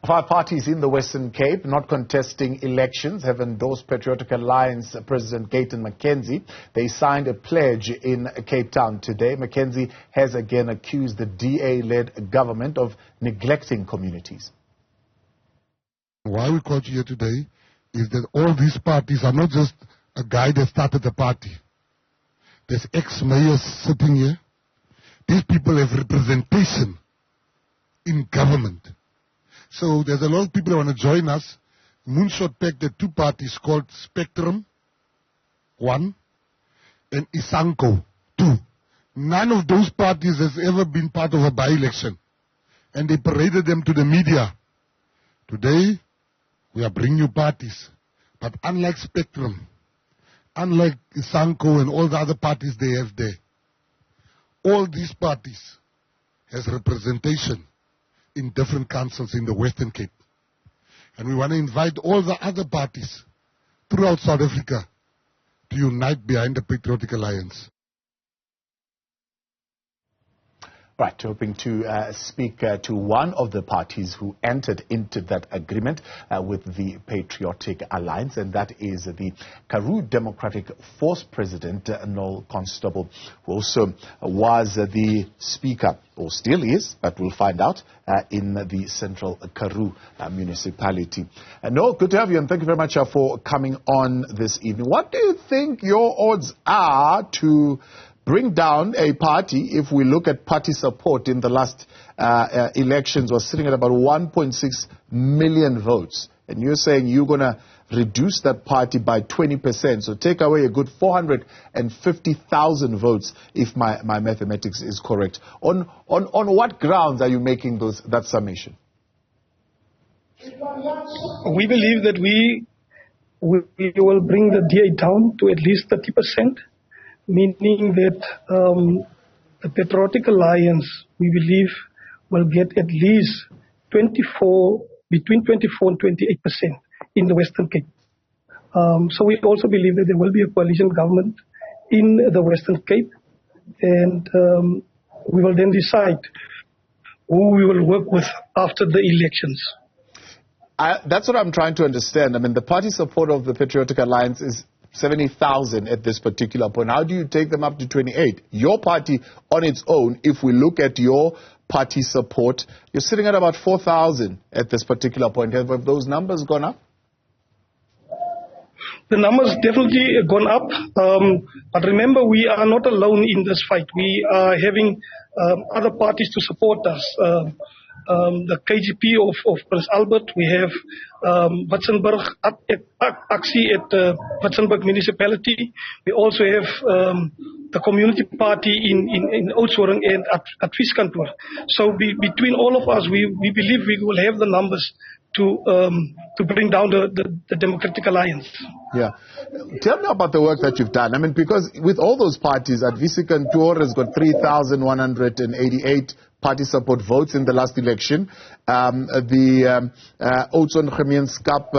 5 parties in the Western Cape not contesting elections have endorsed Patriotic Alliance President Gayton McKenzie. They signed a pledge in Cape Town today. McKenzie has again accused the DA-led government of neglecting communities. Why we called you here today is that all these parties are not just a guy that started the party. There's ex-mayors sitting here. These people have representation in government. So there's a lot of people who want to join us. Moonshot packed the 2 parties called Spectrum, 1, and Isanko, 2. None of those parties has ever been part of a by-election. And they paraded them to the media. Today, we are bringing you parties. But unlike Spectrum, unlike Isanko and all the other parties they have there, all these parties has representation in different councils in the Western Cape. And we want to invite all the other parties throughout South Africa to unite behind the Patriotic Alliance. Right, hoping to speak to one of the parties who entered into that agreement with the Patriotic Alliance, and that is the Karoo Democratic Force President, Noël Constable, who also was the Speaker, or still is, but we'll find out, in the Central Karoo municipality. Noël, good to have you, and thank you very much for coming on this evening. What do you think your odds are to bring down a party? If we look at party support in the last elections, was sitting at about 1.6 million votes. And you're saying you're going to reduce that party by 20%. So take away a good 450,000 votes, if my mathematics is correct. On what grounds are you making that summation? We believe that we will bring the DA down to at least 30%. Meaning that the Patriotic Alliance, we believe, will get at least between 24 and 28% in the Western Cape. So we also believe that there will be a coalition government in the Western Cape, and we will then decide who we will work with after the elections. That's what I'm trying to understand. I mean, the party support of the Patriotic Alliance is 70,000 at this particular point. How do you take them up to 28? Your party on its own, if we look at your party support, you're sitting at about 4,000 at this particular point. Have those numbers gone up? The numbers definitely gone up. But remember, we are not alone in this fight. We are having other parties to support us. The KGP of Prince Albert, we have Watzenberg Aksi at Watzenberg municipality. We also have the community party in Oudtshoorn and at Viskantoor. So between all of us, we believe we will have the numbers to bring down the Democratic Alliance. Yeah. Tell me about the work that you've done. I mean, because with all those parties, at Viskantoor has got 3,188 party support votes in the last election. The Oudtshoorn Gemeenskap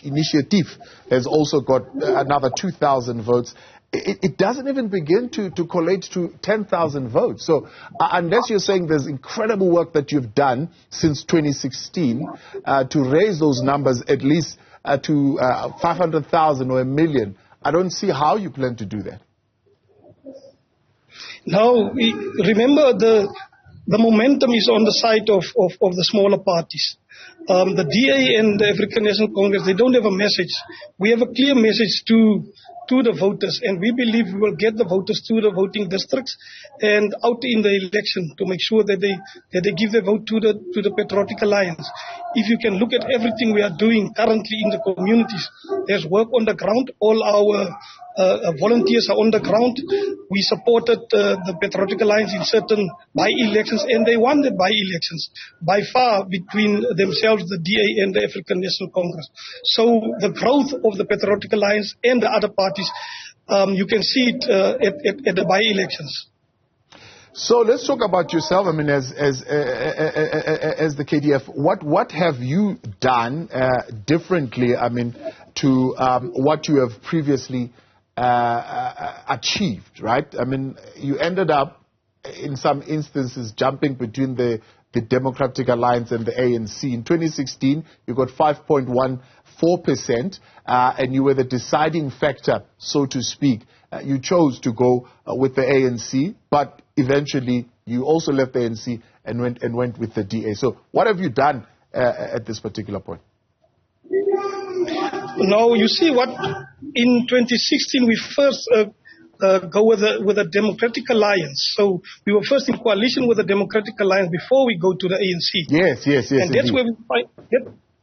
Initiative has also got another 2,000 votes. It doesn't even begin to collate to 10,000 votes. So unless you're saying there's incredible work that you've done since 2016 to raise those numbers at least to 500,000 or 1 million, I don't see how you plan to do that. Now, remember the momentum is on the side of the smaller parties. The DA and the African National Congress, they don't have a message. We have a clear message to the voters, and we believe we will get the voters to the voting districts and out in the election to make sure that they give their vote to the Patriotic Alliance. If you can look at everything we are doing currently in the communities, there's work on the ground. All our volunteers are on the ground. We supported the Patriotic Alliance in certain by-elections, and they won the by-elections by far between themselves, the DA and the African National Congress. So the growth of the Patriotic Alliance and the other parties, you can see it at the by-elections. So let's talk about yourself. I mean, as the KDF, what have you done differently? I mean, to what you have previously achieved, right? I mean, you ended up in some instances jumping between the the Democratic Alliance and the ANC. In 2016, you got 5.14%, and you were the deciding factor, so to speak. You chose to go with the ANC, but eventually you also left the ANC and went with the DA. So what have you done at this particular point? No, you see what, in 2016 we first go with the Democratic Alliance. So we were first in coalition with the Democratic Alliance before we go to the ANC. Yes. And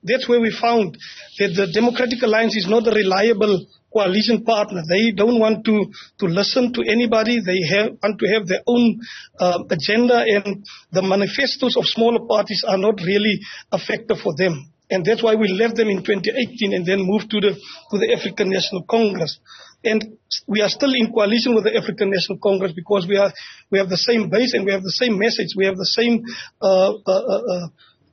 that's where we found that the Democratic Alliance is not a reliable coalition partner. They don't want to listen to anybody. They want to have their own agenda, and the manifestos of smaller parties are not really effective for them. And that's why we left them in 2018 and then moved to the African National Congress. And we are still in coalition with the African National Congress because we have the same base and we have the same message. We have the same,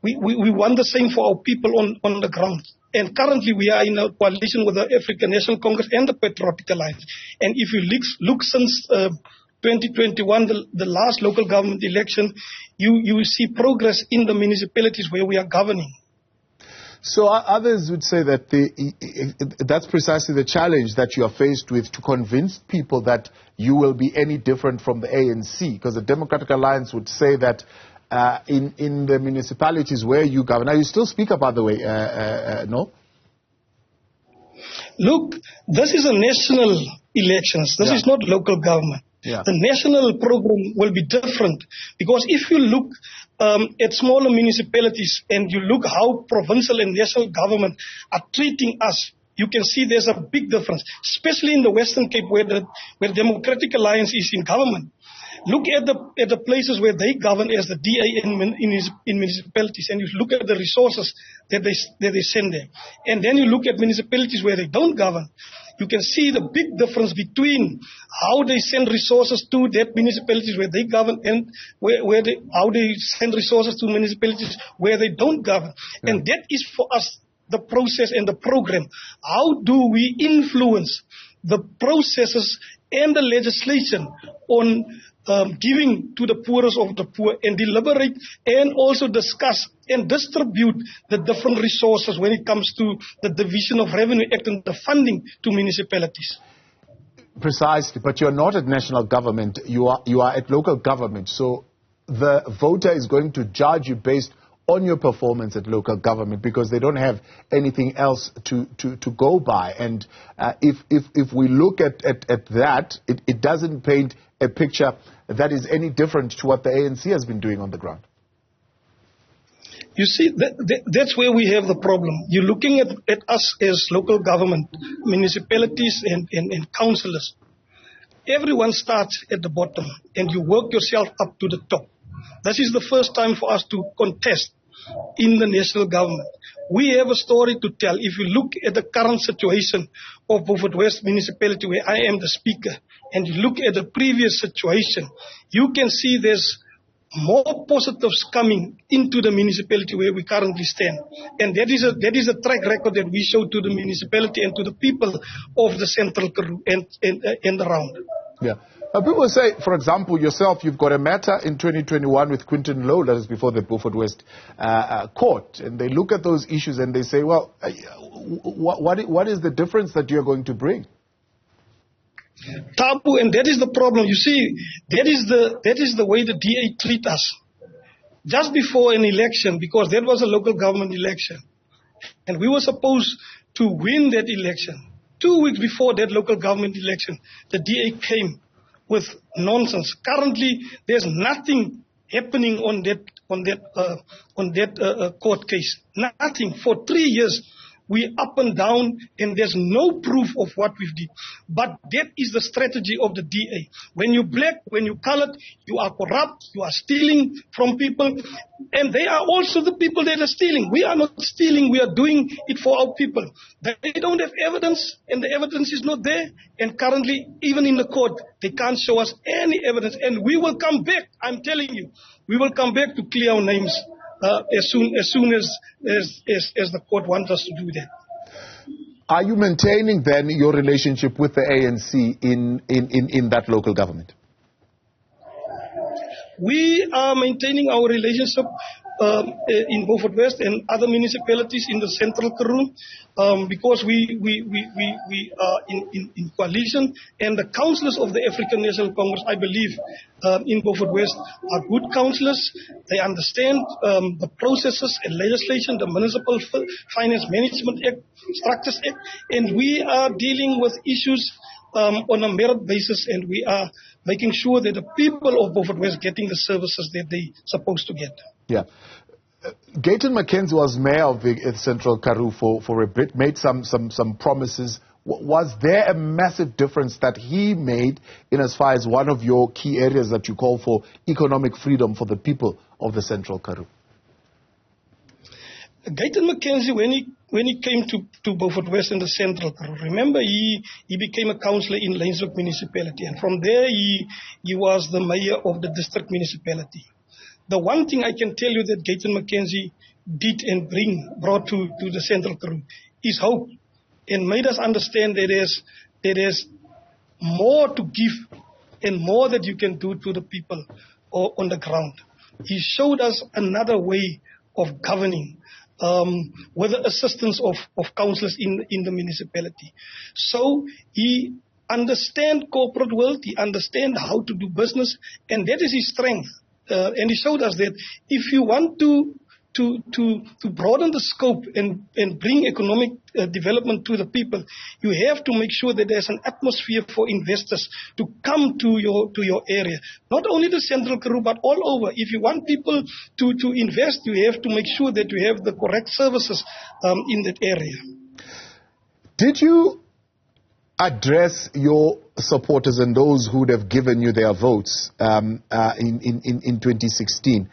we want the same for our people on the ground. And currently we are in a coalition with the African National Congress and the Patriotic Alliance. And if you look since 2021, the last local government election, you will see progress in the municipalities where we are governing. So others would say that that's precisely the challenge that you are faced with, to convince people that you will be any different from the ANC, because the Democratic Alliance would say that in the municipalities where you govern. Now, you still speak up, by the way, no? Look, this is a national elections. This is not local government. Yeah. The national program will be different, because if you look at smaller municipalities and you look how provincial and national government are treating us, you can see there's a big difference, especially in the Western Cape where Democratic Alliance is in government. Look at the places where they govern as the DA in municipalities, and you look at the resources that they send there. And then you look at municipalities where they don't govern. You can see the big difference between how they send resources to that municipalities where they govern and how they send resources to municipalities where they don't govern. Yeah. And that is for us the process and the program. How do we influence the processes and the legislation on giving to the poorest of the poor, and deliberate and also discuss and distribute the different resources when it comes to the Division of Revenue Act and the funding to municipalities. Precisely, but you're not at national government, you are at local government, so the voter is going to judge you based on your performance at local government, because they don't have anything else to go by. And if we look at that, it doesn't paint a picture that is any different to what the ANC has been doing on the ground. You see, that's where we have the problem. You're looking at us as local government, municipalities and councillors. Everyone starts at the bottom and you work yourself up to the top. This is the first time for us to contest in the national government. We have a story to tell. If you look at the current situation of Beaufort West municipality, where I am the speaker, and you look at the previous situation, you can see there's more positives coming into the municipality where we currently stand. And that is a track record that we show to the municipality and to the people of the Central Karoo and around. Yeah. People say, for example, yourself, you've got a matter in 2021 with Quinton Lowe, that is before the Beaufort West court, and they look at those issues and they say, well, what is the difference that you're going to bring? Thabo, and that is the problem. You see, that is the way the DA treat us. Just before an election, because that was a local government election, and we were supposed to win that election. 2 weeks before that local government election, the DA came with nonsense. Currently, there's nothing happening on that court case. Nothing. For 3 years, we up and down, and there's no proof of what we've did. But that is the strategy of the DA. When you're black, when you're colored, you are corrupt, you are stealing from people, and they are also the people that are stealing. We are not stealing, we are doing it for our people. They don't have evidence, and the evidence is not there, and currently, even in the court, they can't show us any evidence, and we will come back, I'm telling you, we will come back to clear our names as soon as the court wants us to do that. Are you maintaining then your relationship with the ANC in that local government? We are maintaining our relationship in Beaufort West and other municipalities in the Central Karoo because we are in coalition, and the councillors of the African National Congress, I believe, in Beaufort West are good councillors. They understand the processes and legislation, the Municipal Finance Management Act, Structures Act, and we are dealing with issues on a merit basis, and we are making sure that the people of Beaufort West getting the services that they're supposed to get. Yeah. Gayton McKenzie was mayor of the Central Karoo for a bit, made some promises. Was there a massive difference that he made in as far as one of your key areas that you call for economic freedom for the people of the Central Karoo? Gayton McKenzie, when he came to Beaufort West in the Central Karoo, remember he became a councillor in Laingsburg municipality, and from there he was the mayor of the district municipality. The one thing I can tell you that Gayton McKenzie did and brought to the Central Karoo is hope, and made us understand that there's more to give and more that you can do to the people on the ground. He showed us another way of governing with the assistance of councillors in the municipality. So he understands corporate world, he understands how to do business, and that is his strength. And he showed us that if you want to broaden the scope and bring economic development to the people, you have to make sure that there's an atmosphere for investors to come to your area. Not only the Central Karoo, but all over. If you want people to invest, you have to make sure that you have the correct services in that area. Did you address your supporters and those who would have given you their votes in 2016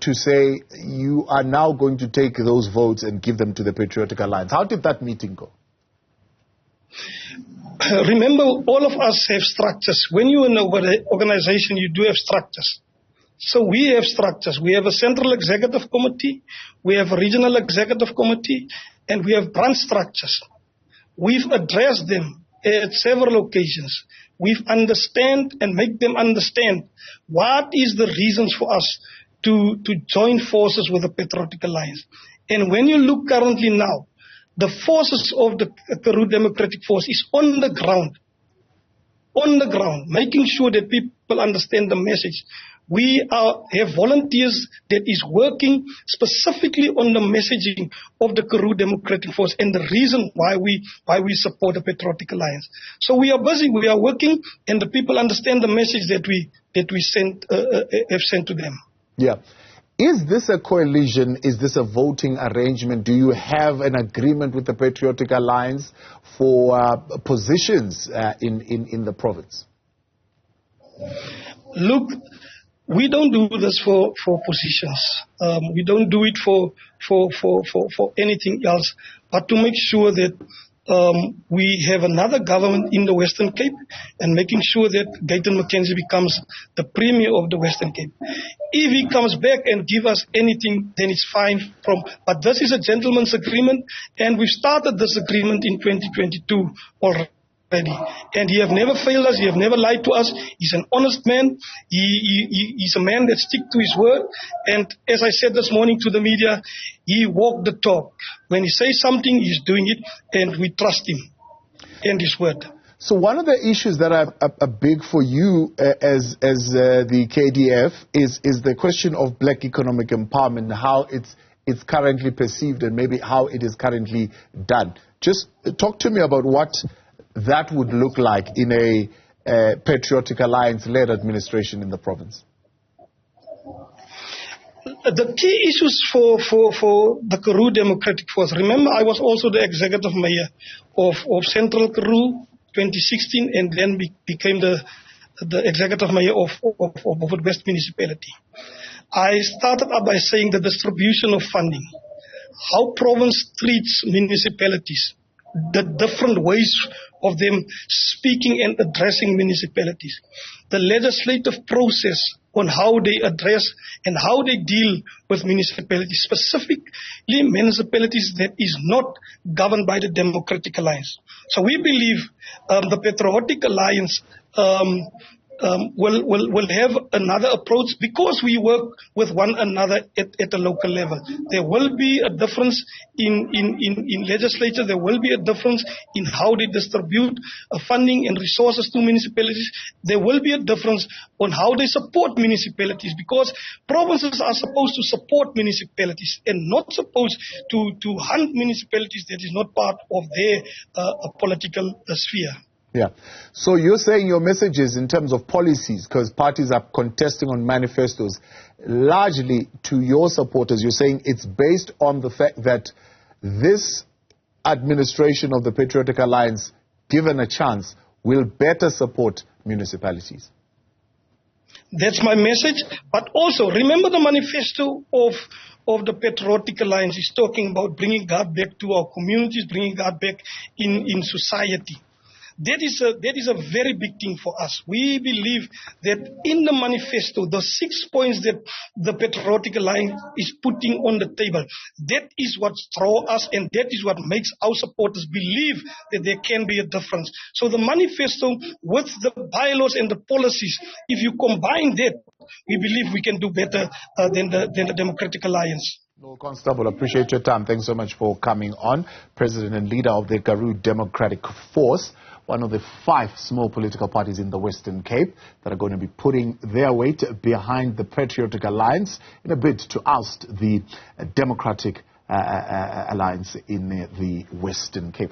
to say you are now going to take those votes and give them to the Patriotic Alliance? How did that meeting go? Remember, all of us have structures. When you're in an organization, you do have structures. So we have structures. We have a central executive committee, we have a regional executive committee, and we have branch structures. We've addressed them at several occasions. We've understand and make them understand what is the reasons for us to join forces with the Patriotic Alliance. And when you look currently now, the forces of the Karoo Democratic Force is on the ground, making sure that people understand the message. We have volunteers that is working specifically on the messaging of the Karoo Democratic Force and the reason why we support the Patriotic Alliance. So we are busy, we are working, and the people understand the message that we have sent to them. Yeah. Is this a coalition? Is this a voting arrangement? Do you have an agreement with the Patriotic Alliance for positions in the province? Look, we don't do this for positions. We don't do it for anything else, but to make sure that we have another government in the Western Cape and making sure that Gayton McKenzie becomes the Premier of the Western Cape. If he comes back and give us anything, then it's fine. But this is a gentleman's agreement, and we've started this agreement in 2022 already. And he have never failed us, he have never lied to us. He's an honest man, he's a man that sticks to his word, and as I said this morning to the media, he walked the talk. When he says something, he's doing it, and we trust him and his word. So one of the issues that are big for you as the KDF is the question of black economic empowerment, how it's currently perceived and maybe how it is currently done. Just talk to me about what that would look like in a Patriotic Alliance-led administration in the province. The key issues for the Karoo Democratic Force, remember I was also the executive mayor of Central Karoo 2016 and then became the executive mayor of Beaufort West municipality. I started up by saying the distribution of funding, how province treats municipalities, the different ways of them speaking and addressing municipalities, the legislative process on how they address and how they deal with municipalities, specifically municipalities that is not governed by the Democratic Alliance. So we believe the Patriotic Alliance will have another approach because we work with one another at a local level. There will be a difference in legislature. There will be a difference in how they distribute funding and resources to municipalities. There will be a difference on how they support municipalities, because provinces are supposed to support municipalities and not supposed to hunt municipalities that is not part of their political sphere. Yeah. So you're saying your message is in terms of policies, because parties are contesting on manifestos, largely to your supporters, you're saying it's based on the fact that this administration of the Patriotic Alliance, given a chance, will better support municipalities. That's my message. But also, remember the manifesto of the Patriotic Alliance is talking about bringing God back to our communities, bringing God back in society. That is a very big thing for us. We believe that in the manifesto, the 6 points that the Patriotic Alliance is putting on the table, that is what draws us, and that is what makes our supporters believe that there can be a difference. So the manifesto with the bylaws and the policies, if you combine that, we believe we can do better than the Democratic Alliance. Noël Constable, appreciate your time. Thanks so much for coming on. President and leader of the Karoo Democratic Force, one of the 5 small political parties in the Western Cape that are going to be putting their weight behind the Patriotic Alliance in a bid to oust the Democratic Alliance in the Western Cape.